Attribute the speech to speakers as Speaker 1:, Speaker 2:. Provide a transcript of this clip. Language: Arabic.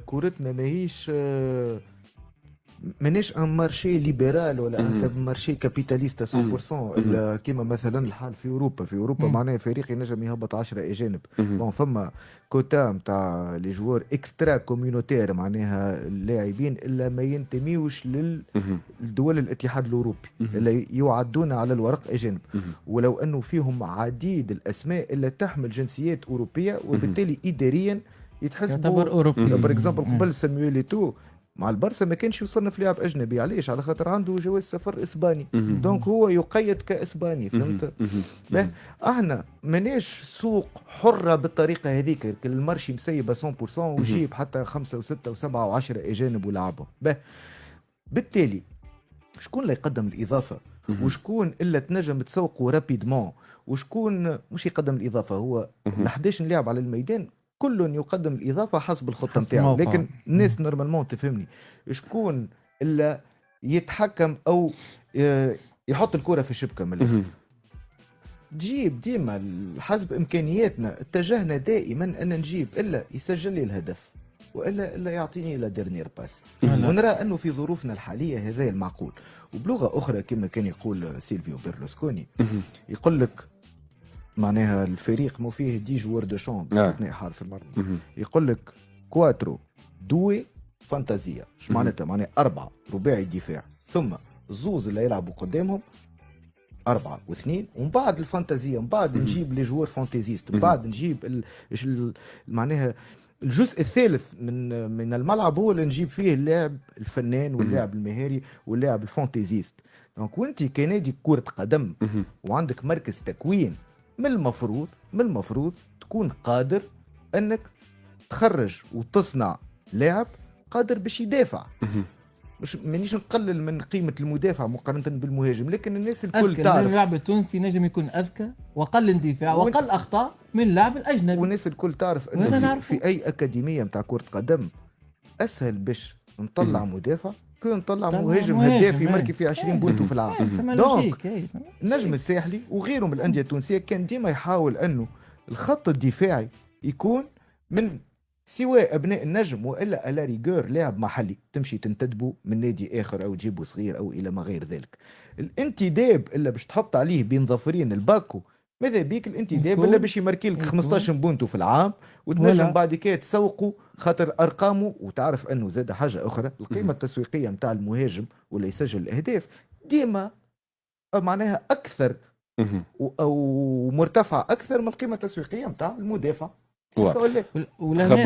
Speaker 1: كورتنا ماهيش مانيش ان مارشي ليبرال ولا ان مارشي كابيتاليست 100% الا كيما مثلا الحال في اوروبا. في اوروبا معناها فريق ينجم يهبط 10 اجانب. بون فما كوتا نتاع لي جوار اكسترا كوميونيتير، معناها اللاعبين الا ما ينتميوش للدول الاتحاد الاوروبي، الا يعدون على الورق اجانب، ولو انه فيهم عديد الاسماء الا تحمل جنسيات اوروبيه، وبالتالي اداريا يتحسبوا
Speaker 2: يعتبر اوروبي.
Speaker 1: بار اكزومبل. قبل سامويل ايتو مع البرسا ما كانش يصنف لاعب اجنبي، علاش؟ على خاطر عنده جواز سفر اسباني، دونك هو يقيد كاسباني، فهمت؟ احنا ماناش سوق حره بالطريقه هذيك، المارشي مسيبه 100% وجيب حتى 5 و6 و7 و10 اجانب ولعبهم. بالتالي شكون اللي يقدم الاضافه؟ وشكون الا تنجم تسوقوا رابيدمون؟ وشكون مش يقدم الاضافه؟ هو ال 11 لاعب على الميدان كل يقدم الاضافه حسب الخطه نتاعو، لكن الناس نورمالمون تفهمني، شكون الا يتحكم او يحط الكره في الشبكه من الاخر؟ تجيب ديما حسب امكانياتنا، اتجهنا دائما ان نجيب الا يسجل لي الهدف والا يعطيني لا ديرنيير باس. ونرى انه في ظروفنا الحاليه هذا المعقول. وبلغه اخرى كما كان يقول سيلفيو بيرلوسكوني، يقول لك معناها الفريق مو فيه 10 جوار دو شامب باستثناء حارس المرمى، يقول لك كواترو دوي فانتازيا. ايش معناتها؟ معناها 4 رباعي الدفاع، ثم الزوز اللي يلعبوا قدامهم 4 و2، ومن بعد الفانتازيا، من بعد نجيب لي جوار فانتازيست، من بعد نجيب معناها الجزء الثالث من الملعب هو اللي نجيب فيه اللاعب الفنان واللاعب المهاري واللاعب الفانتازيست. دونك وانت كنادي كرة قدم وعندك مركز تكوين، من المفروض تكون قادر انك تخرج وتصنع لاعب قادر باش يدافع. مش مانيش نقلل من قيمه المدافع مقارنه بالمهاجم، لكن الناس الكل تعرف
Speaker 2: اللاعب التونسي نجم يكون اذكى واقل اندفاع واقل اخطاء من اللاعب الاجنبي،
Speaker 1: والناس الكل تعرف انه في اي اكاديميه نتاع كره قدم اسهل باش نطلع مدافع كون نطلع مهاجم هداف يماركي في 20 بونتو في العام. دونك النجم الساحلي وغيره من الانديه التونسيه كان ديما يحاول انه الخط الدفاعي يكون من سواء ابناء النجم والا الا ريغور لاعب محلي تمشي تنتدبوا من نادي اخر او تجيبوا صغير او الى ما غير ذلك. الانتداب الا باش تحط عليه بين ظفرين الباكو، ماذا بيك الانتداب الا باش يماركي لك 15 بونتو في العام وتنجم بعد كده تسوقوا خاطر ارقامه. وتعرف انه زاد حاجه اخرى، القيمه التسويقيه نتاع المهاجم ولا يسجل الاهداف ديما معناها اكثر او مرتفعه اكثر من القيمه التسويقيه نتاع المدافع.
Speaker 3: ولا